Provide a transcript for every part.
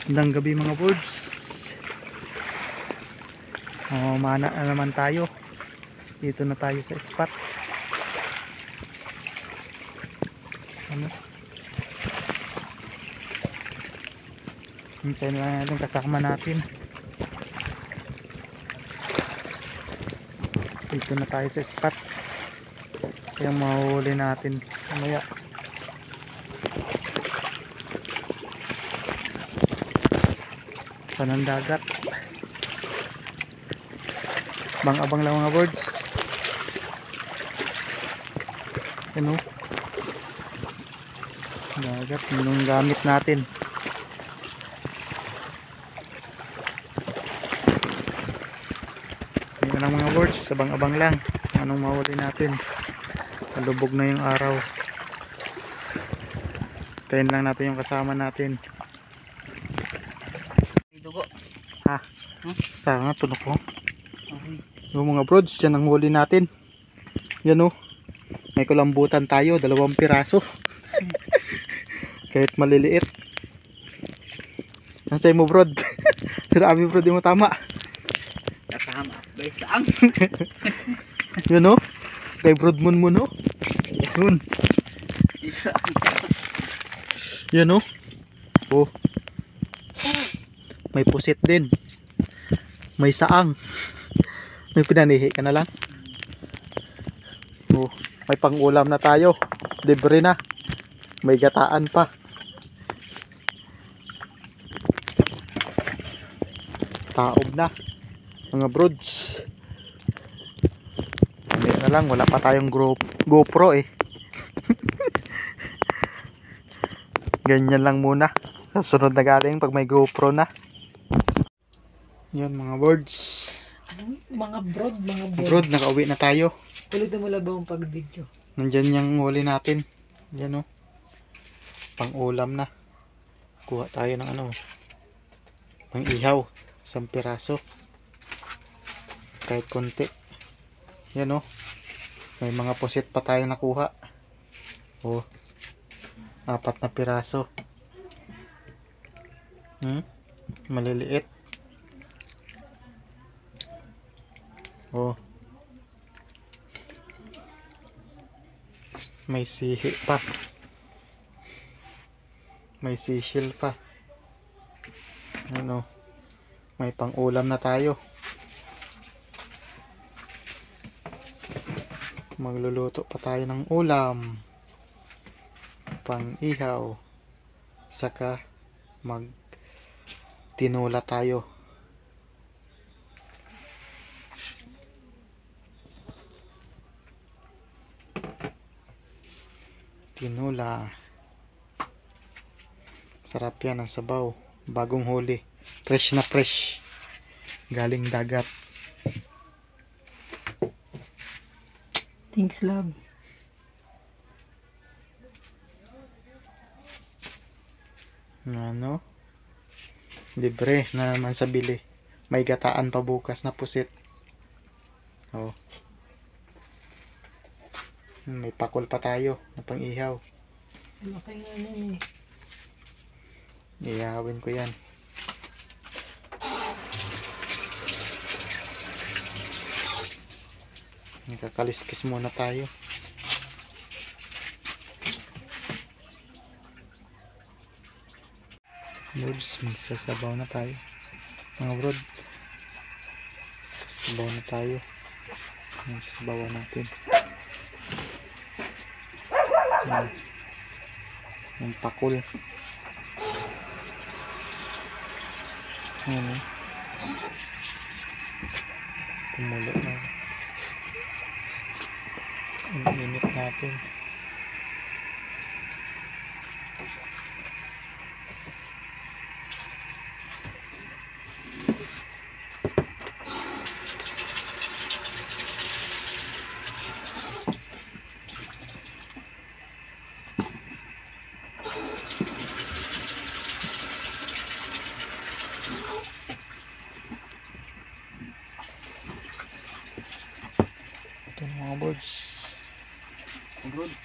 Magandang gabi mga birds. Mana na naman tayo. Dito na tayo sa spot. Ano? Hintayin lang natin kasama natin. Dito na tayo sa spot. Yung mahuli natin mamaya. Panandagat. Abang-abang lang mga birds. Ano? Dagat, yung gamit natin. Yun lang mga birds, abang-abang lang. Anong mahuli natin? Malubog na yung araw. Tayin lang natin yung kasama natin. Dugo. Ha? Saan nga tunok ko? Okay. Yung mga birds, yan ang huli natin. Yan o. May kulambutan tayo, 2 piraso. Kahit maliliit. Nasay mo brod? Sirabi brod, di mo tama. Natama. Bay saang. Yan o. Kay brod mun o. Yun. Yan o. Oh. May pusit din. May saang. May pinanihi ka na lang. Oh, may pang-ulam na tayo. Libre na. May gataan pa. Taob na. Mga brods. Hindi na lang. Wala pa tayong GoPro eh. Ganyan lang muna. Sa sunod na galing pag may GoPro na. Yan mga birds. Mga brod, mga brod. Brod, nakauwi na tayo. Ulitin mo lang ba ang pag-video? Nandyan yung huli natin. Yan o. Pang ulam na. Kuha tayo ng ano. Pang ihaw. 1 piraso. Kahit konti. Yan o. May mga pusit pa tayo nakuha. O. 4 na piraso. Maliliit. Oh. May sihi pa. May sishil pa. Ano? May pang-ulam na tayo. Magluluto pa tayo ng ulam. Pang-ihaw. Saka tinula tayo. Tinula. Sarap yan ang sabaw. Bagong huli. Fresh na fresh. Galing dagat. Thanks, love. Ano? Libre na naman sa bili. May gataan pa bukas na pusit. Oh. May pakol pa tayo na pang-ihaw. Malaki nga yan eh. Ihawin ko yan. Nakakaliskis muna tayo. Birds, magsasabaw na tayo. Mga brod, sasabaw na tayo. Sasabawan natin. Yung pakul. Ayan. Tumulo na. Init natin. Ito na mga birds. Birds.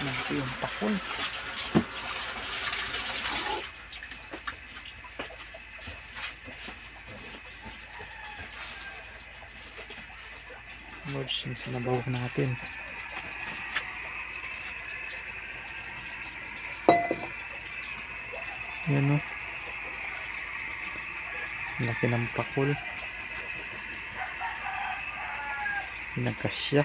Malaki yung pakul. Merge yung sinabaw natin. Yan o. Laki ng pakul. Nagkasya.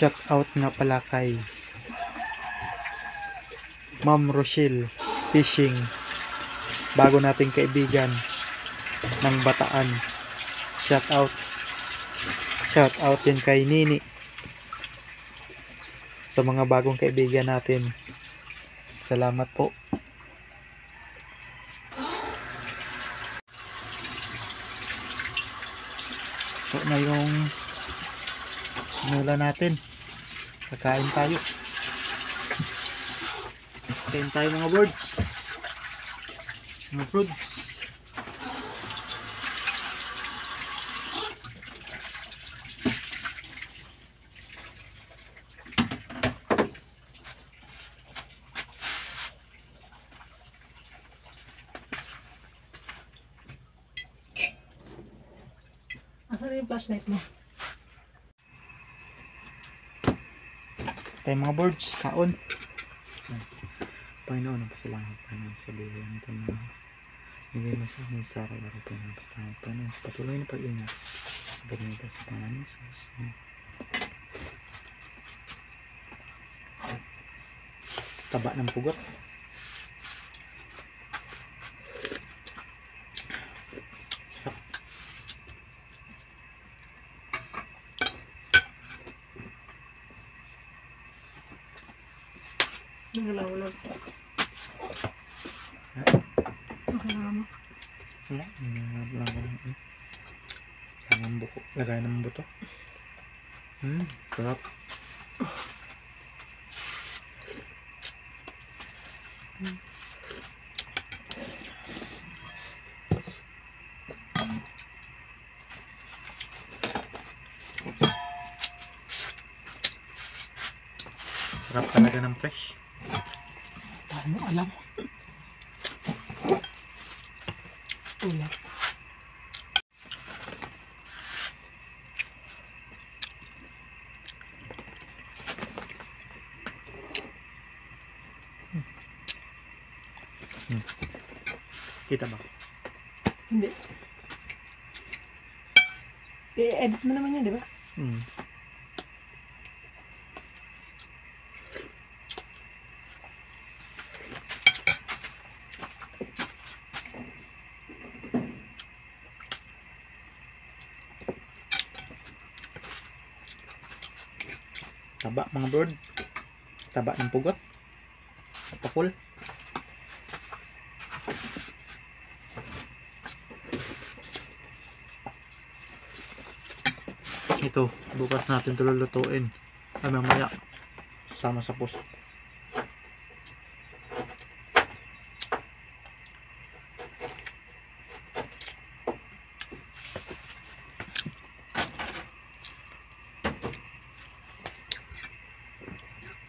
Shout out nga pala kay Ma'am Rochelle Fishing, bago nating kaibigan ng Bataan. Shout out din kay Nini sa mga bagong kaibigan natin. Salamat po. So na yung nula natin. Kakain tayo. Kakain tayo mga birds. Mga birds. Asan yung flashlight mo? Tayo mga birds, kaon. Panginoon, pasalamat pa na sa buhay nito na bigay mo sa amin sa araw-araw pa na pasalamat pa na sa patuloy na pag-ingat sa pagmita sa pangalan ni Jesus. Taba ng pugot. Sarap. Nagalaw-law. Okay na mo. Wala, lang ko lang. Kangang buko, lagay ng buto. Sarap. Sarap talaga ng fresh. Ano alam? Ulat. Kita ba? Hindi. I-edit mo naman yan, di ba? Taba mga bird. Taba ng pugot. Pakul. Ito, bukas natin ito lulutuin. Ay, mamaya. Sama sa puso.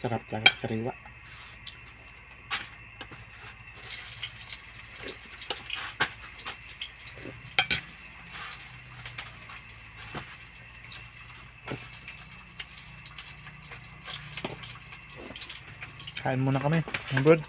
Sarap talaga sariwa. Kain muna kami, mga bird.